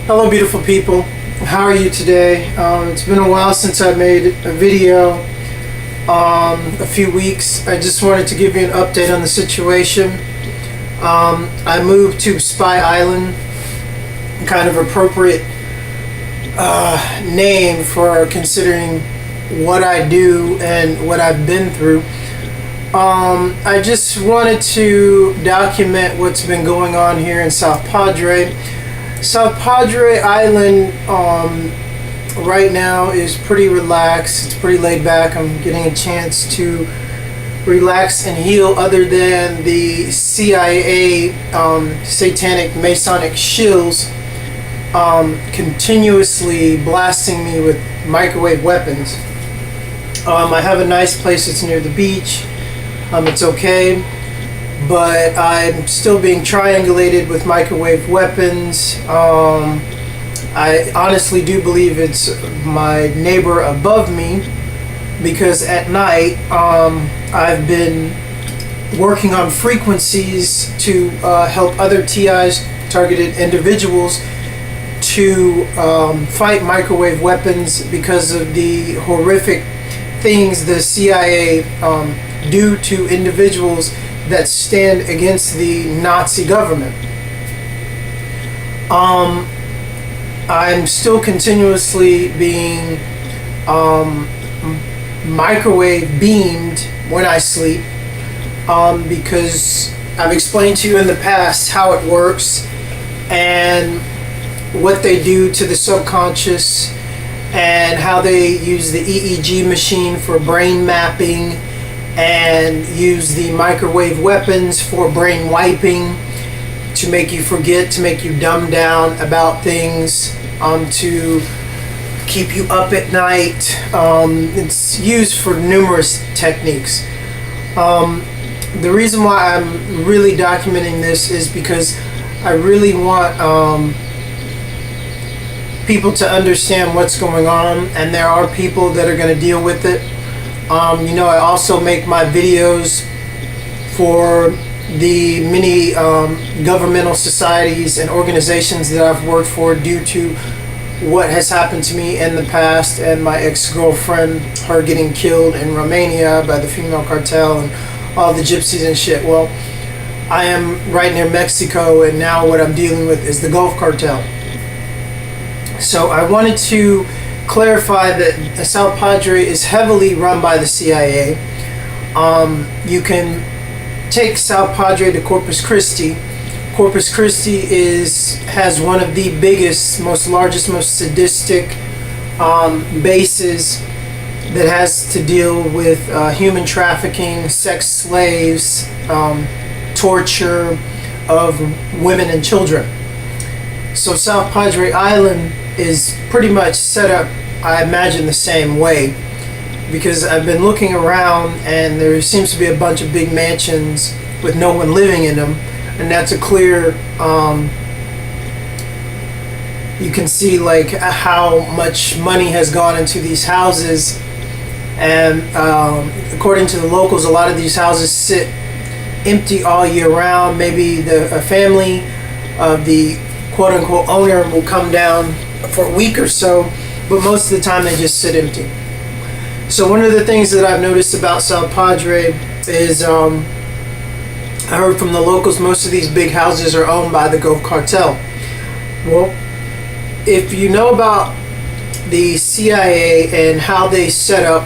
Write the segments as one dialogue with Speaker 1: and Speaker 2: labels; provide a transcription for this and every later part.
Speaker 1: Hello beautiful people, how are you today? It's been a while since I made a video, a few weeks. I just wanted to give you an update on the situation. I moved to Spy Island, kind of appropriate name for considering what I do and what I've been through. I just wanted to document what's been going on here in South Padre. South Padre Island right now is pretty relaxed. It's pretty laid back. I'm getting a chance to relax and heal, other than the CIA satanic Masonic shills continuously blasting me with microwave weapons. I have a nice place. It's near the beach. It's okay, but I'm still being triangulated with microwave weapons. I honestly do believe it's my neighbor above me, because at night I've been working on frequencies to help other TIs, targeted individuals, to fight microwave weapons because of the horrific things the CIA do to individuals that stand against the Nazi government. I'm still continuously being microwave beamed when I sleep, because I've explained to you in the past how it works and what they do to the subconscious, and how they use the EEG machine for brain mapping, and use the microwave weapons for brain wiping, to make you forget, to make you dumb down about things, to keep you up at night. It's used for numerous techniques. The reason why I'm really documenting this is because I really want people to understand what's going on, and there are people that are going to deal with it. I also make my videos for the many governmental societies and organizations that I've worked for due to what has happened to me in the past, and my ex-girlfriend, her getting killed in Romania by the female cartel and all the gypsies and shit. Well, I am right near Mexico, and now what I'm dealing with is the Gulf cartel. So I wanted to clarify that South Padre is heavily run by the CIA. You can take South Padre to Corpus Christi. Corpus Christi has one of the biggest, most sadistic bases that has to deal with human trafficking, sex slaves, torture of women and children. So South Padre Island is pretty much set up, I imagine, the same way, because I've been looking around and there seems to be a bunch of big mansions with no one living in them, and that's a clear you can see like how much money has gone into these houses, and according to the locals, a lot of these houses sit empty all year round. Maybe a family of the quote-unquote owner will come down for a week or so, but most of the time they just sit empty. So one of the things that I've noticed about South Padre is I heard from the locals, most of these big houses are owned by the Gulf cartel. Well, if you know about the CIA and how they set up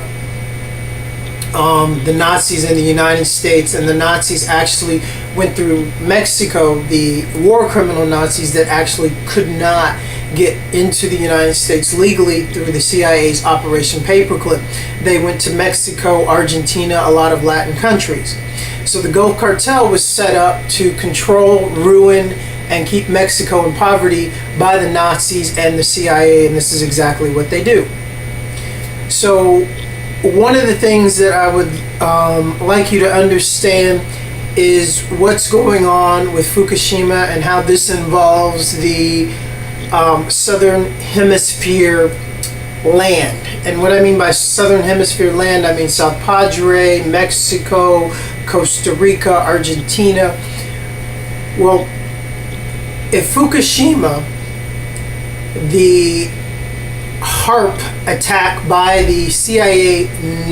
Speaker 1: the Nazis in the United States, and the Nazis actually went through Mexico, the war criminal Nazis that actually could not get into the United States legally through the CIA's Operation Paperclip. They went to Mexico, Argentina, a lot of Latin countries. So the Gulf cartel was set up to control, ruin, and keep Mexico in poverty by the Nazis and the CIA, and this is exactly what they do. So one of the things that I would like you to understand is what's going on with Fukushima and how this involves the Southern Hemisphere land. And what I mean by Southern Hemisphere land, I mean South Padre, Mexico, Costa Rica, Argentina. Well, if Fukushima the Harp Attack by the CIA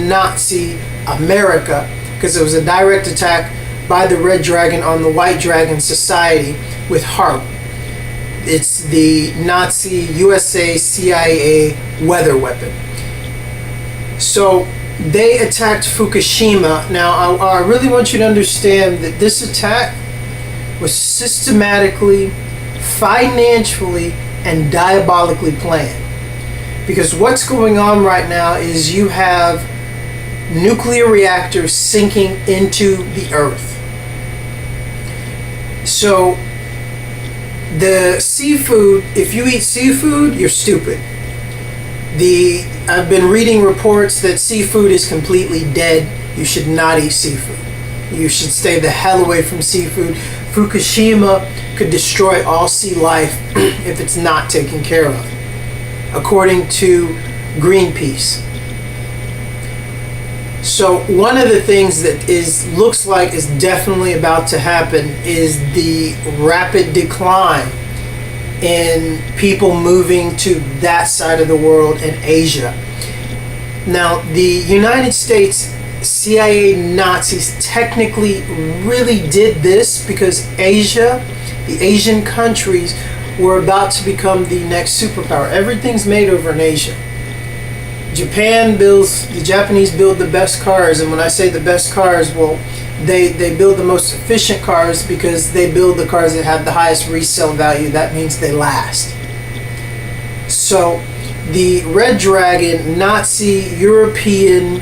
Speaker 1: Nazi America, because it was a direct attack by the Red Dragon on the White Dragon Society with Harp. It's the Nazi USA CIA weather weapon. So they attacked Fukushima. Now, I really want you to understand that this attack was systematically, financially, and diabolically planned. Because what's going on right now is you have nuclear reactors sinking into the earth. So the seafood, if you eat seafood, you're stupid. I've been reading reports that seafood is completely dead. You should not eat seafood. You should stay the hell away from seafood. Fukushima could destroy all sea life if it's not taken care of, according to Greenpeace. So one of the things that looks like is definitely about to happen is the rapid decline in people moving to that side of the world in Asia. Now, the United States CIA Nazis technically really did this because Asia, the Asian countries, were about to become the next superpower. Everything's made over in Asia. The Japanese build the best cars, and when I say the best cars, well, they build the most efficient cars because they build the cars that have the highest resale value. That means they last. So the Red Dragon, Nazi European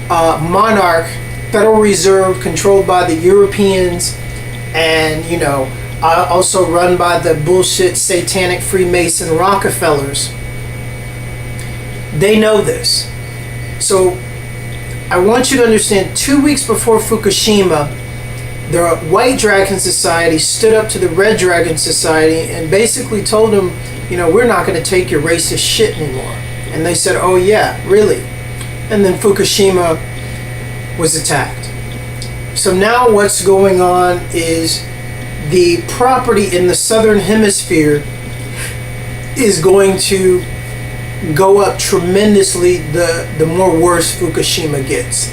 Speaker 1: monarch, Federal Reserve controlled by the Europeans, and also run by the bullshit satanic Freemason Rockefellers. They know this. So I want you to understand, 2 weeks before Fukushima, the White Dragon Society stood up to the Red Dragon Society and basically told them, we're not going to take your racist shit anymore. And they said, oh yeah, really? And then Fukushima was attacked. So now what's going on is the property in the Southern Hemisphere is going to go up tremendously the more worse Fukushima gets.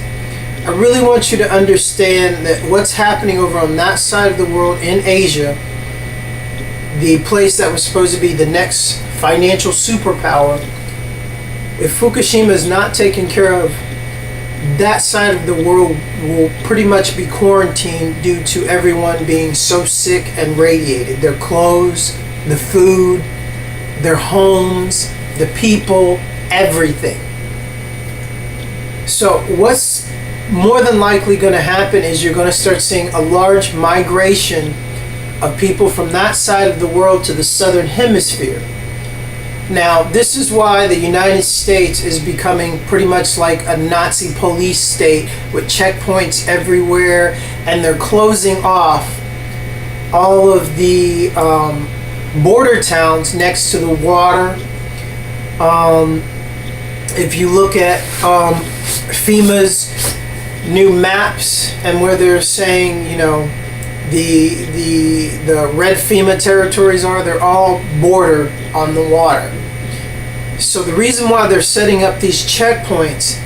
Speaker 1: I really want you to understand that what's happening over on that side of the world in Asia, the place that was supposed to be the next financial superpower, if Fukushima is not taken care of, that side of the world will pretty much be quarantined due to everyone being so sick and radiated. Their clothes, the food, their homes, the people, everything. So what's more than likely going to happen is you're going to start seeing a large migration of people from that side of the world to the Southern Hemisphere. Now, this is why the United States is becoming pretty much like a Nazi police state with checkpoints everywhere, and they're closing off all of the border towns next to the water. If you look at FEMA's new maps and where they're saying, the red FEMA territories they're all border on the water. So the reason why they're setting up these checkpoints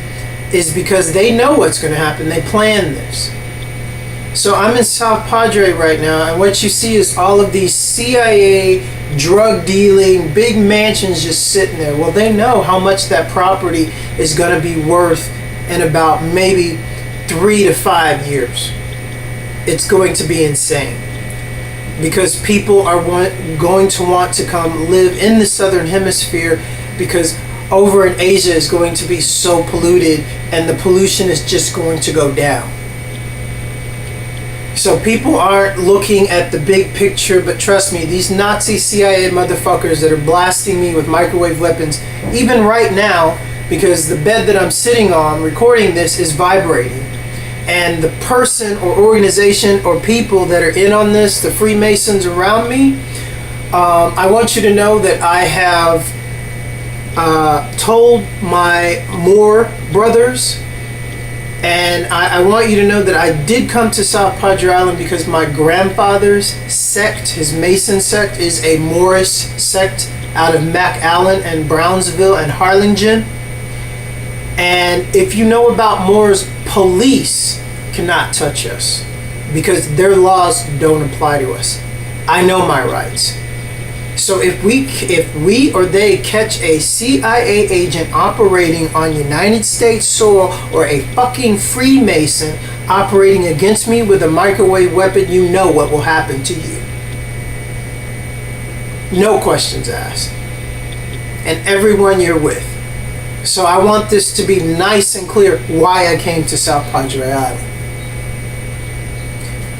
Speaker 1: is because they know what's going to happen. They plan this. So I'm in South Padre right now, and what you see is all of these CIA drug dealing big mansions just sitting there. Well, they know how much that property is going to be worth in about maybe 3 to 5 years. It's going to be insane because people are going to want to come live in the Southern Hemisphere, because over in Asia is going to be so polluted and the pollution is just going to go down. So people aren't looking at the big picture, but trust me, these Nazi CIA motherfuckers that are blasting me with microwave weapons, even right now, because the bed that I'm sitting on recording this is vibrating. And the person or organization or people that are in on this, the Freemasons around me, I want you to know that I have told my Moor brothers, and I want you to know that I did come to South Padre Island because my grandfather's sect, his Mason sect, is a Moorish sect out of McAllen and Brownsville and Harlingen. And if you know about Moore's, police cannot touch us because their laws don't apply to us. I know my rights. So if we or they catch a CIA agent operating on United States soil, or a fucking Freemason operating against me with a microwave weapon, you know what will happen to you. No questions asked. And everyone you're with. So I want this to be nice and clear why I came to South Padre Island.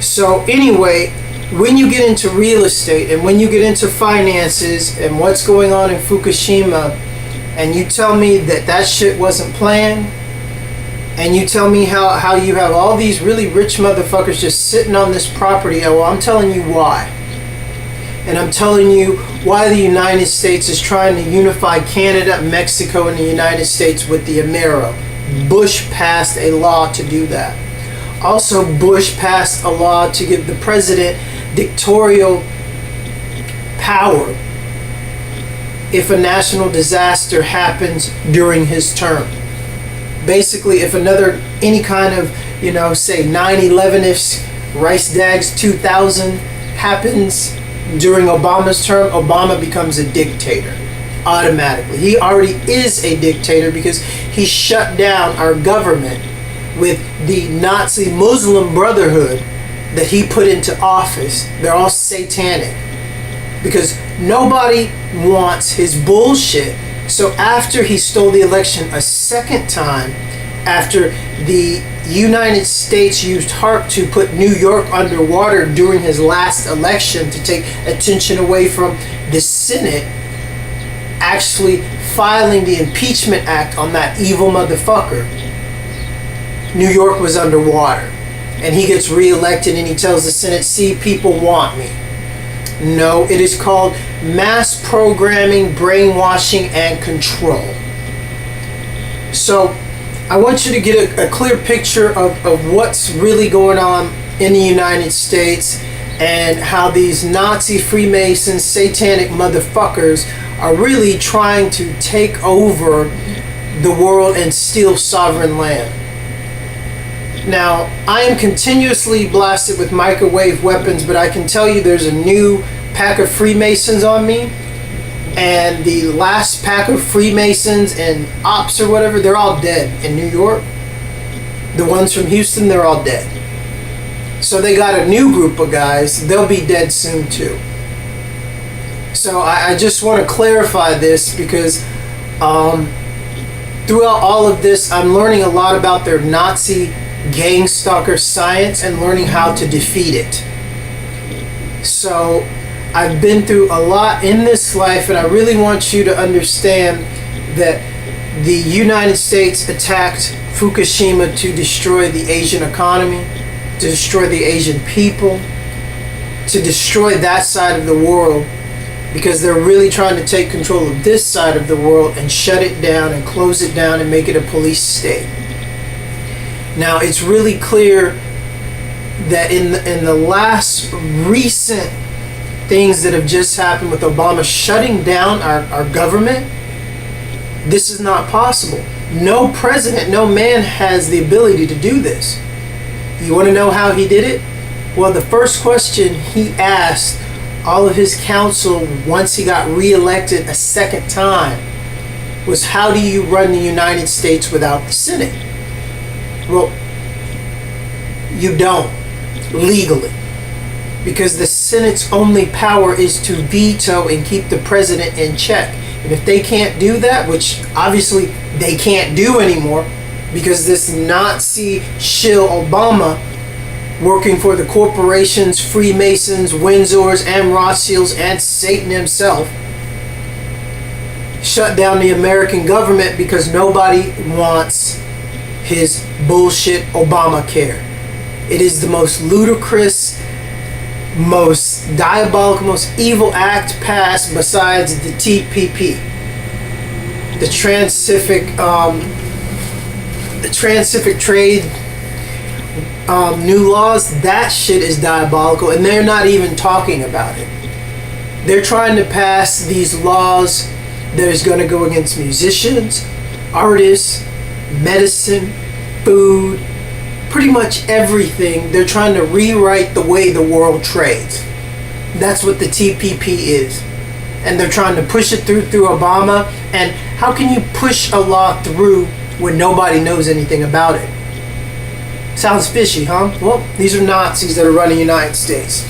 Speaker 1: So anyway, when you get into real estate and when you get into finances and what's going on in Fukushima, and you tell me that shit wasn't planned, and you tell me how you have all these really rich motherfuckers just sitting on this property, well, I'm telling you why. And I'm telling you why the United States is trying to unify Canada, Mexico, and the United States with the Amero. Bush passed a law to do that. Also, Bush passed a law to give the president dictatorial power if a national disaster happens during his term. Basically, if any kind of, say 9/11-ish, Rice Dags 2000 happens during Obama's term, Obama becomes a dictator automatically. He already is a dictator because he shut down our government with the Nazi Muslim Brotherhood that he put into office. They're all satanic because nobody wants his bullshit. So after he stole the election a second time, after the United States used HARP to put New York underwater during his last election to take attention away from the Senate actually filing the impeachment act on that evil motherfucker, New York was underwater. And he gets reelected and he tells the Senate, see, people want me. No, it is called mass programming, brainwashing, and control. So I want you to get a clear picture of what's really going on in the United States and how these Nazi, Freemasons, satanic motherfuckers are really trying to take over the world and steal sovereign land. Now, I am continuously blasted with microwave weapons, but I can tell you there's a new pack of Freemasons on me. And the last pack of Freemasons and ops or whatever, they're all dead in New York. The ones from Houston, they're all dead. So they got a new group of guys. They'll be dead soon too. So I just want to clarify this because throughout all of this, I'm learning a lot about their Nazi gang stalker science and learning how to defeat it. So I've been through a lot in this life, and I really want you to understand that the United States attacked Fukushima to destroy the Asian economy, to destroy the Asian people, to destroy that side of the world, because they're really trying to take control of this side of the world and shut it down and close it down and make it a police state. Now, it's really clear that in the last recent things that have just happened with Obama shutting down our government, this is not possible. No president, no man has the ability to do this. You want to know how he did it? Well, the first question he asked all of his council once he got reelected a second time was, how do you run the United States without the Senate? Well, you don't, legally. Because the Senate's only power is to veto and keep the president in check. And if they can't do that, which obviously they can't do anymore, because this Nazi shill Obama, working for the corporations, Freemasons, Windsors, and Rothschilds, and Satan himself, shut down the American government because nobody wants his bullshit Obamacare. It is the most ludicrous, most diabolical, most evil act passed besides the TPP, the Trans-Pacific Trade new laws. That shit is diabolical, and they're not even talking about it. They're trying to pass these laws that is going to go against musicians, artists, medicine, food, pretty much everything. They're trying to rewrite the way the world trades. That's what the TPP is. And they're trying to push it through Obama. And how can you push a law through when nobody knows anything about it? Sounds fishy, huh? Well, these are Nazis that are running the United States.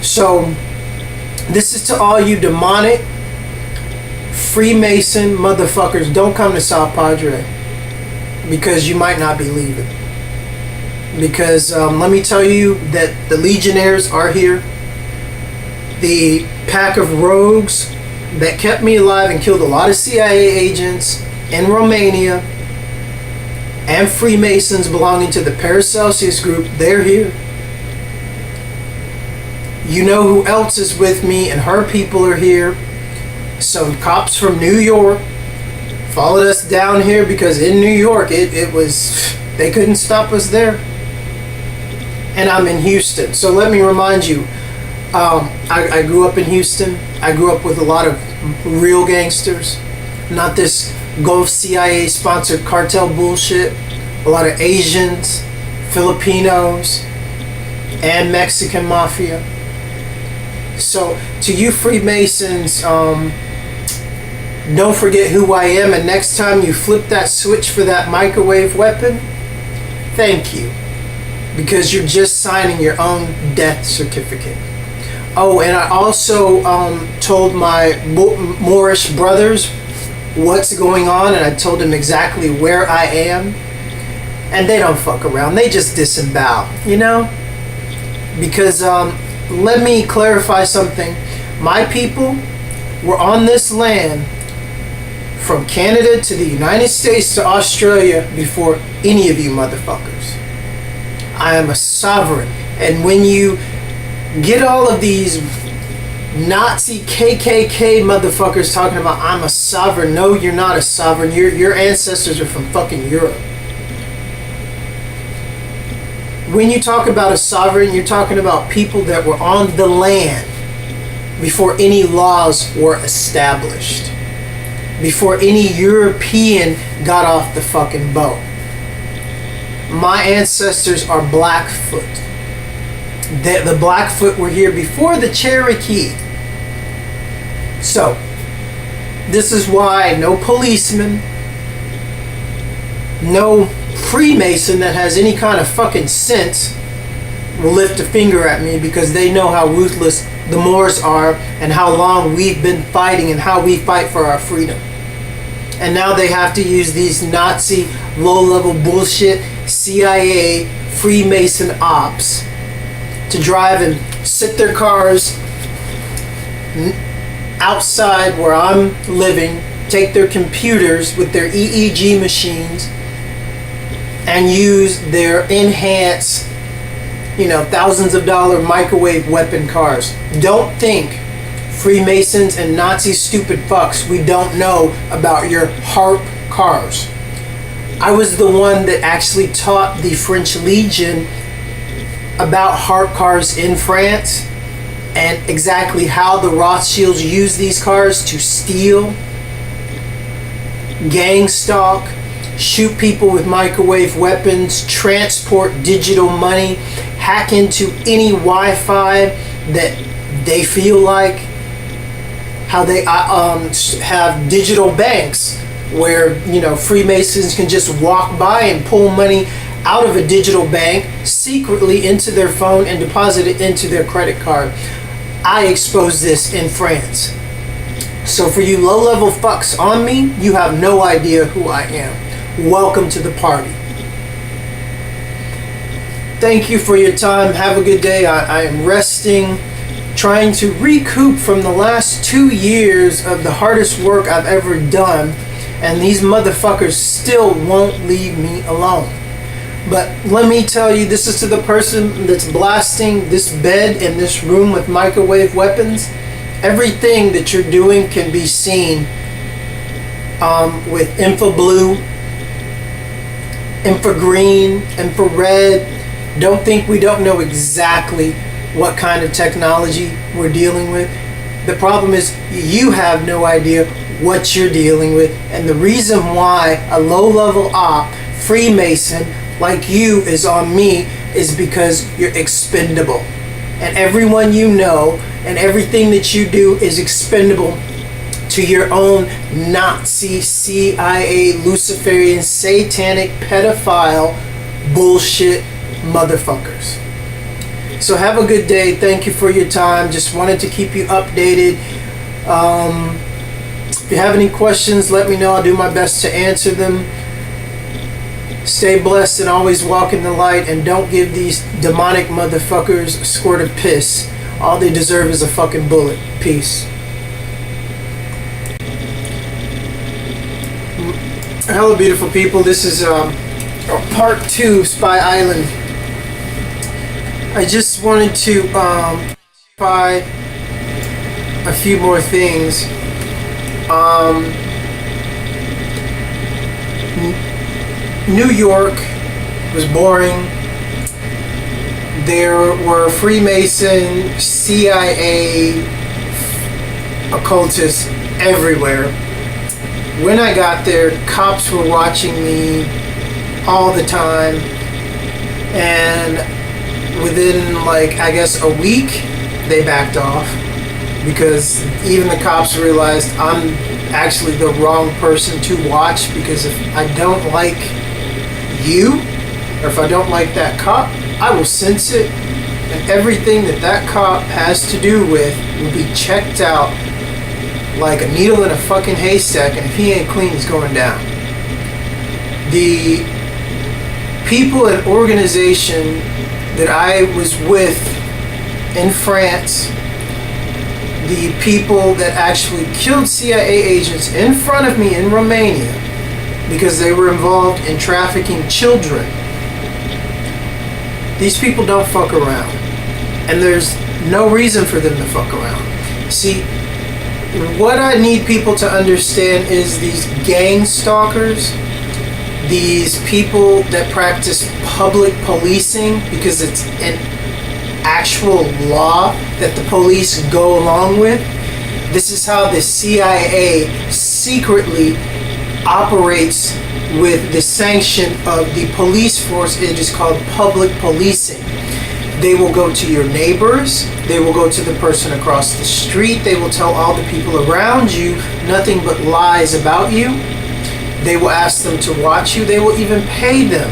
Speaker 1: So, this is to all you demonic Freemason motherfuckers. Don't come to South Padre, because you might not be leaving. Because let me tell you that the Legionnaires are here. The pack of rogues that kept me alive and killed a lot of CIA agents in Romania and Freemasons belonging to the Paracelsus group, they're here. You know who else is with me, and her people are here. Some cops from New York followed us down here because in New York it was, they couldn't stop us there. And I'm in Houston. So let me remind you, I grew up in Houston. I grew up with a lot of real gangsters, not this Gulf CIA sponsored cartel bullshit. A lot of Asians, Filipinos, and Mexican mafia. So to you Freemasons, don't forget who I am, and next time you flip that switch for that microwave weapon, thank you, because you're just signing your own death certificate. Oh, and I also told my Moorish brothers what's going on, and I told them exactly where I am, and they don't fuck around. They just disembowel, you know? Because let me clarify something. My people were on this land from Canada to the United States to Australia before any of you motherfuckers. I am a sovereign. And when you get all of these Nazi KKK motherfuckers talking about I'm a sovereign, no, you're not a sovereign. Your ancestors are from fucking Europe. When you talk about a sovereign, you're talking about people that were on the land before any laws were established, before any European got off the fucking boat. My ancestors are Blackfoot. The Blackfoot were here before the Cherokee. So, this is why no policeman, no Freemason that has any kind of fucking sense will lift a finger at me, because they know how ruthless the Moors are and how long we've been fighting and how we fight for our freedom. And now they have to use these Nazi low-level bullshit CIA Freemason ops to drive and sit their cars outside where I'm living, take their computers with their EEG machines, and use their enhanced, thousands of dollar microwave weapon cars. Don't think, Freemasons and Nazi stupid fucks, we don't know about your Harp cars. I was the one that actually taught the French Legion about Harp cars in France, and exactly how the Rothschilds use these cars to steal, gang stalk, shoot people with microwave weapons, transport digital money, hack into any Wi-Fi that they feel like, how they have digital banks where Freemasons can just walk by and pull money out of a digital bank secretly into their phone and deposit it into their credit card. I exposed this in France. So for you low-level fucks on me, you have no idea who I am. Welcome to the party. Thank you for your time. Have a good day. I am resting, trying to recoup from the last 2 years of the hardest work I've ever done, and these motherfuckers still won't leave me alone. But let me tell you, this is to the person that's blasting this bed in this room with microwave weapons. Everything that you're doing can be seen with infrablue, infragreen, infrared. Don't think we don't know exactly what kind of technology we're dealing with. The problem is you have no idea what you're dealing with, and the reason why a low-level op, Freemason, like you is on me is because you're expendable. And everyone you know and everything that you do is expendable to your own Nazi, CIA, Luciferian, satanic, pedophile, bullshit motherfuckers. So have a good day. Thank you for your time. Just wanted to keep you updated. If you have any questions, let me know. I'll do my best to answer them. Stay blessed and always walk in the light, and don't give these demonic motherfuckers a squirt of piss. All they deserve is a fucking bullet. Peace. Hello, beautiful people. This is part 2, Spy Island. I just wanted to clarify a few more things. New York was boring. There were Freemason, CIA, occultists everywhere. When I got there, cops were watching me all the time, and within I guess a week, they backed off, because even the cops realized I'm actually the wrong person to watch, because if I don't like you, or if I don't like that cop, I will sense it, and everything that cop has to do with will be checked out like a needle in a fucking haystack, and if he ain't clean, he's going down. The people and organization that I was with in France, the people that actually killed CIA agents in front of me in Romania because they were involved in trafficking children, these people don't fuck around, and there's no reason for them to fuck around. See, what I need people to understand is these gang stalkers, these people that practice public policing, because it's an actual law that the police go along with. This is how the CIA secretly operates with the sanction of the police force. It is called public policing. They will go to your neighbors, they will go to the person across the street, they will tell all the people around you nothing but lies about you. They will ask them to watch you, they will even pay them.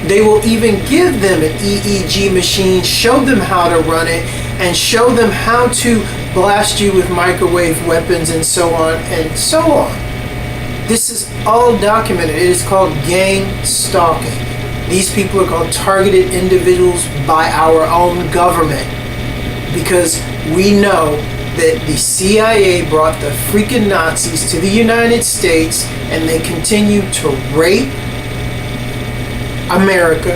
Speaker 1: They will even give them an EEG machine, show them how to run it, and show them how to blast you with microwave weapons, and so on and so on. This is all documented. It is called gang stalking. These people are called targeted individuals by our own government, because we know that the CIA brought the freaking Nazis to the United States, and they continue to rape America,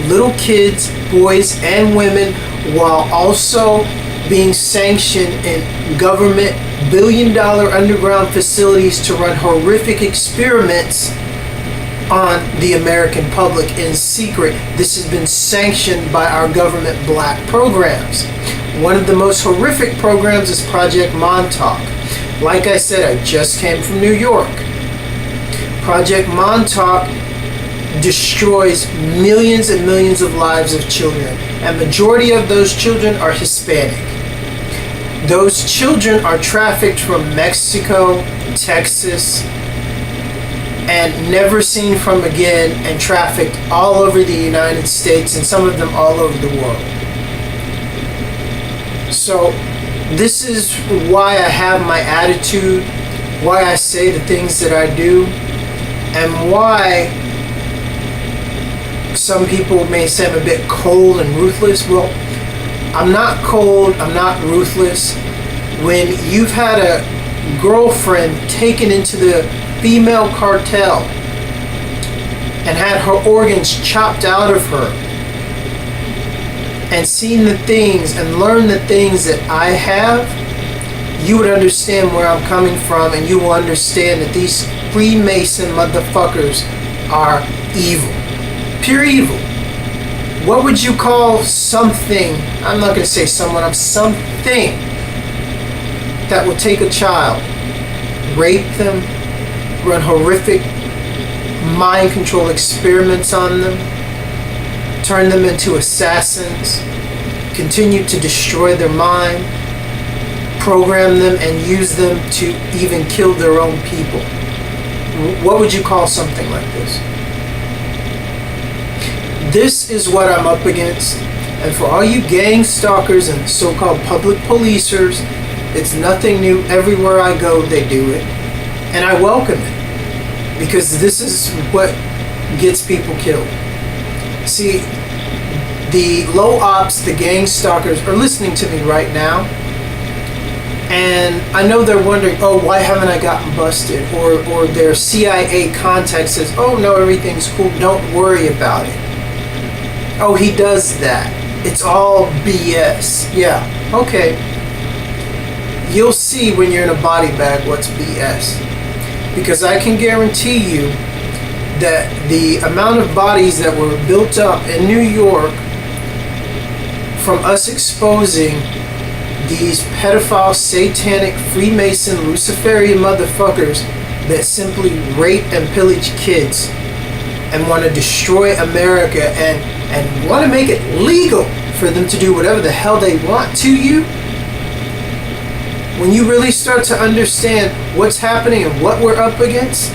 Speaker 1: little kids, boys and women, while also being sanctioned in government billion-dollar underground facilities to run horrific experiments on the American public in secret. This has been sanctioned by our government black programs. One of the most horrific programs is Project Montauk. Like I said, I just came from New York. Project Montauk destroys millions and millions of lives of children, and majority of those children are Hispanic. Those children are trafficked from Mexico, Texas, and never seen from again, and trafficked all over the United States, and some of them all over the world. So this is why I have my attitude, why I say the things that I do, and why some people may say I'm a bit cold and ruthless. Well, I'm not cold, I'm not ruthless. When you've had a girlfriend taken into the female cartel and had her organs chopped out of her, and seen the things and learned the things that I have, you would understand where I'm coming from, and you will understand that these Freemason motherfuckers are evil. Pure evil. What would you call something, I'm not going to say someone, I'm something that will take a child, rape them, run horrific mind control experiments on them, turn them into assassins, continue to destroy their mind, program them and use them to even kill their own people? What would you call something like this? This is what I'm up against. And for all you gang stalkers and so-called public policers, it's nothing new. Everywhere I go, they do it. And I welcome it. Because this is what gets people killed. See, the low ops, the gang stalkers are listening to me right now. And I know they're wondering, oh, why haven't I gotten busted? Or their CIA contact says, oh, no, everything's cool. Don't worry about it. Oh, he does that. It's all BS. Yeah, okay. You'll see when you're in a body bag what's BS. Because I can guarantee you that the amount of bodies that were built up in New York from us exposing these pedophile, satanic, Freemason, Luciferian motherfuckers that simply rape and pillage kids and want to destroy America and want to make it legal for them to do whatever the hell they want to you. When you really start to understand what's happening and what we're up against,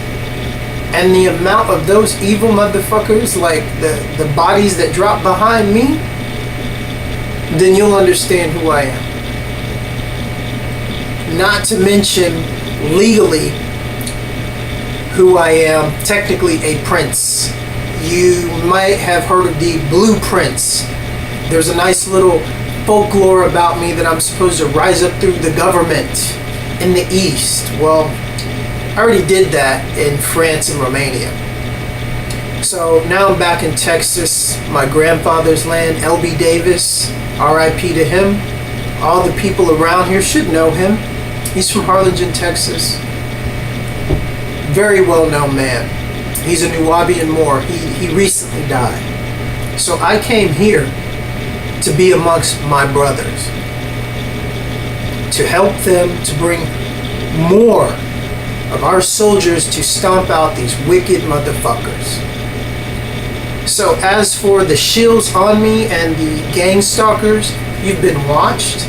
Speaker 1: and the amount of those evil motherfuckers, like the bodies that drop behind me, then you'll understand who I am. Not to mention, legally, who I am, technically a prince. You might have heard of the blueprints. There's a nice little folklore about me that I'm supposed to rise up through the government in the East. Well, I already did that in France and Romania. So now I'm back in Texas, my grandfather's land, L.B. Davis, R.I.P. to him. All the people around here should know him. He's from Harlingen, Texas. Very well-known man. He's a Nubian Moor. He recently died. So I came here to be amongst my brothers, to help them to bring more of our soldiers to stomp out these wicked motherfuckers. So as for the shills on me and the gang stalkers, you've been watched.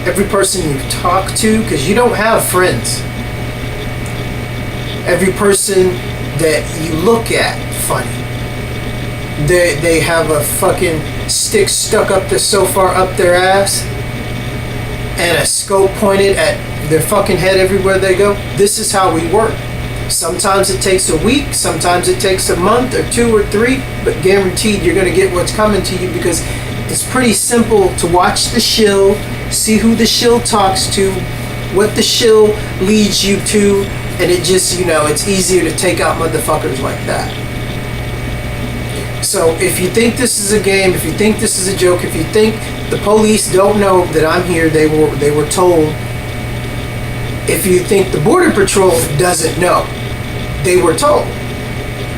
Speaker 1: Every person you've talked to, because you don't have friends. Every person that you look at funny. They have a fucking stick stuck up so far up their ass and a scope pointed at their fucking head everywhere they go. This is how we work. Sometimes it takes a week, sometimes it takes a month or 2 or 3, but guaranteed you're going to get what's coming to you, because it's pretty simple to watch the shill, see who the shill talks to, what the shill leads you to, and it just, it's easier to take out motherfuckers like that. So if you think this is a game, if you think this is a joke, if you think the police don't know that I'm here, they were told. If you think the Border Patrol doesn't know, they were told.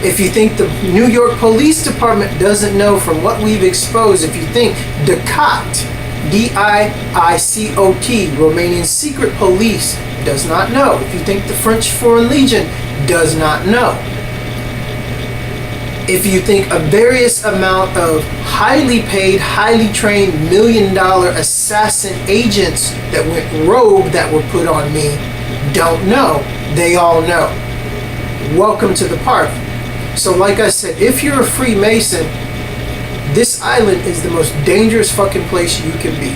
Speaker 1: If you think the New York Police Department doesn't know from what we've exposed, if you think DICOT, D-I-I-C-O-T, Romanian Secret Police, does not know, if you think the French Foreign Legion does not know, if you think a various amount of highly paid, highly trained, $1 million assassin agents that went rogue that were put on me don't know, they all know. Welcome to the party. So like I said, if you're a Freemason, this island is the most dangerous fucking place you can be.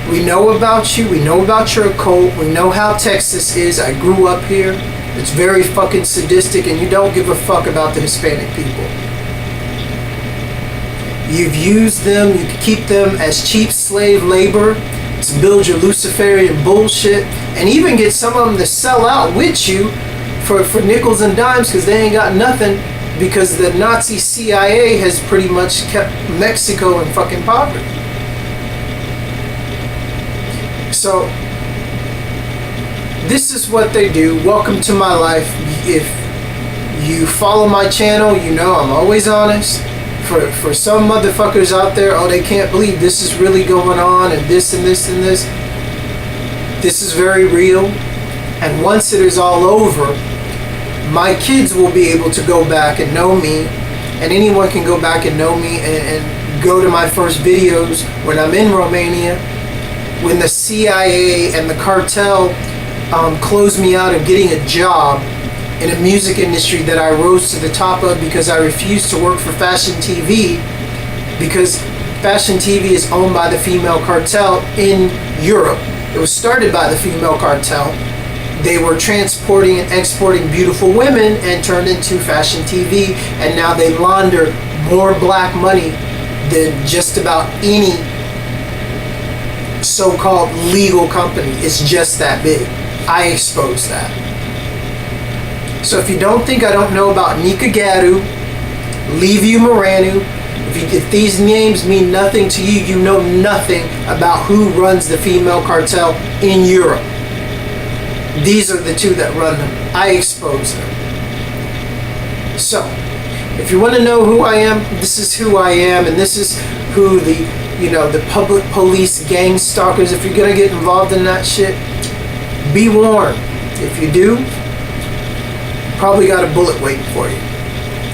Speaker 1: We know about you, we know about your occult, we know how Texas is. I grew up here. It's very fucking sadistic, and you don't give a fuck about the Hispanic people. You've used them, you can keep them as cheap slave labor to build your Luciferian bullshit, and even get some of them to sell out with you for nickels and dimes, because they ain't got nothing, because the Nazi CIA has pretty much kept Mexico in fucking poverty. So this is what they do. Welcome to my life. If You follow my channel, you know I'm always honest. For some motherfuckers out there, oh, they can't believe this is really going on, and this and this and this. This is very real. And once it is all over, my kids will be able to go back and know me, and anyone can go back and know me and go to my first videos when I'm in Romania, when the CIA and the cartel closed me out of getting a job in a music industry that I rose to the top of because I refused to work for fashion TV, because fashion TV is owned by the female cartel in Europe. It was started by the female cartel. They were transporting and exporting beautiful women and turned into fashion TV, and now they launder more black money than just about any so-called legal company. It's just that big. I exposed that. So if you don't think I don't know about Nika Gadu, Liviu Moranu, if these names mean nothing to you, you know nothing about who runs the female cartel in Europe. These are the two that run them. I expose them. So, if you want to know who I am, this is who I am, and this is who the public police gang stalkers, if you're going to get involved in that shit, be warned. If you do, probably got a bullet waiting for you.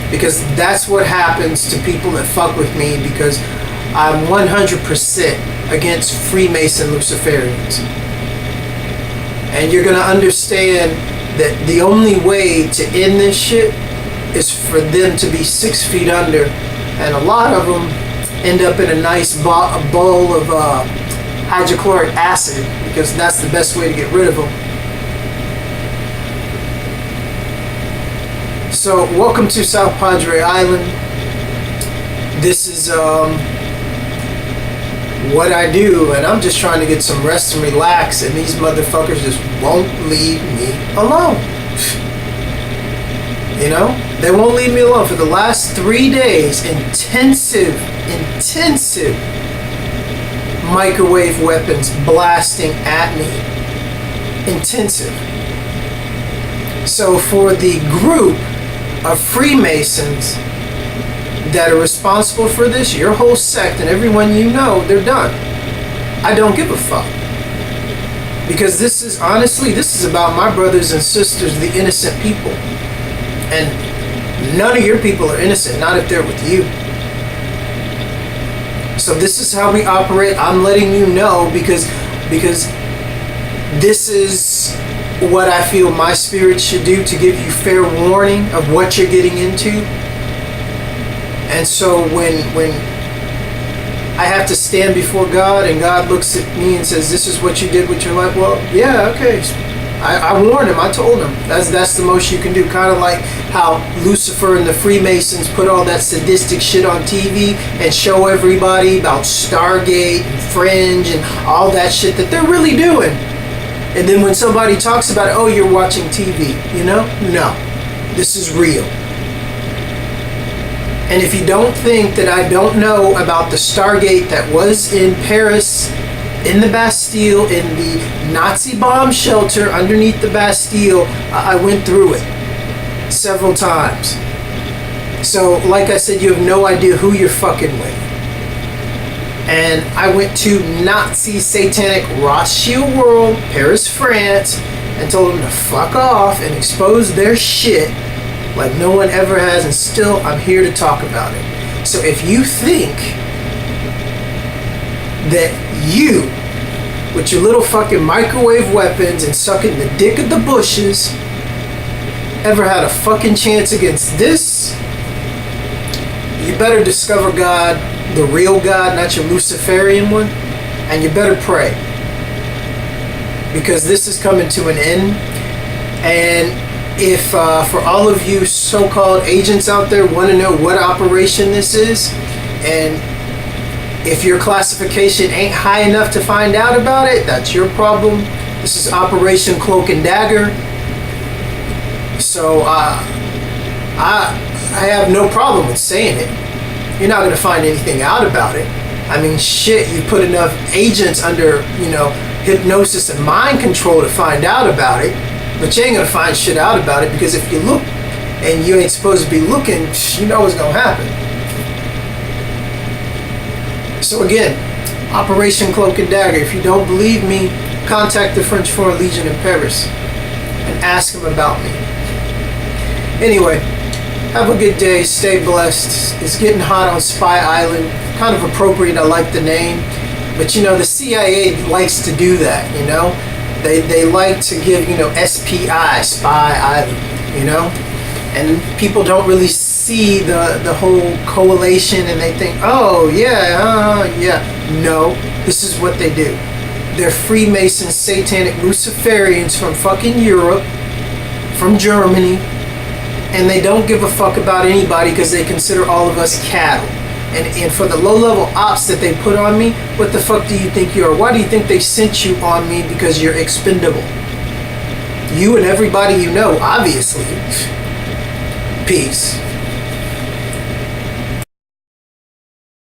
Speaker 1: Because that's what happens to people that fuck with me, because I'm 100% against Freemason Luciferians. And you're going to understand that the only way to end this shit is for them to be 6 feet under. And a lot of them end up in a nice bowl of hydrochloric acid, because that's the best way to get rid of them. So, welcome to South Padre Island. This is what I do, and I'm just trying to get some rest and relax, and these motherfuckers just won't leave me alone. You know? They won't leave me alone. For the last 3 days, intensive microwave weapons blasting at me. Intensive. So for the group of Freemasons that are responsible for this, your whole sect and everyone you know, they're done. I don't give a fuck. Because this is, honestly, this is about my brothers and sisters, the innocent people. And none of your people are innocent, not if they're with you. So this is how we operate. I'm letting you know because this is what I feel my spirit should do, to give you fair warning of what you're getting into. And so when I have to stand before God and God looks at me and says, this is what you did with your life, well, yeah, okay. I warned him. I told him. That's the most you can do. Kind of like how Lucifer and the Freemasons put all that sadistic shit on TV and show everybody about Stargate and Fringe and all that shit that they're really doing. And then when somebody talks about it, oh, you're watching TV, you know? No. This is real. And if you don't think that I don't know about the Stargate that was in Paris, in the Bastille, in the Nazi bomb shelter underneath the Bastille, I went through it several times. So, like I said, you have no idea who you're fucking with. And I went to Nazi Satanic Rothschild World, Paris, France, and told them to fuck off and expose their shit like no one ever has, and still I'm here to talk about it. So if you think that you, with your little fucking microwave weapons and sucking the dick of the bushes, ever had a fucking chance against this, you better discover God, the real God, not your Luciferian one, and you better pray, because this is coming to an end. And if for all of you so-called agents out there want to know what operation this is, and if your classification ain't high enough to find out about it, that's your problem. This is Operation Cloak and Dagger. So I have no problem with saying it. You're not going to find anything out about it. I mean, shit, you put enough agents under, hypnosis and mind control to find out about it, but you ain't going to find shit out about it, because if you look and you ain't supposed to be looking, you know what's gonna happen. So again, Operation Cloak and Dagger. If you don't believe me, contact the French Foreign Legion in Paris and ask them about me. Anyway, have a good day. Stay blessed. It's getting hot on Spy Island. Kind of appropriate. I like the name. But you know, the CIA likes to do that, you know? They like to give, you know, SPI, Spy Island, you know? And people don't really see the whole coalition, and they think, oh, yeah. No, this is what they do. They're Freemasons, satanic Luciferians from fucking Europe, from Germany, and they don't give a fuck about anybody because they consider all of us cattle. And for the low-level ops that they put on me, what the fuck do you think you are? Why do you think they sent you on me? Because you're expendable. You and everybody you know, obviously. Peace.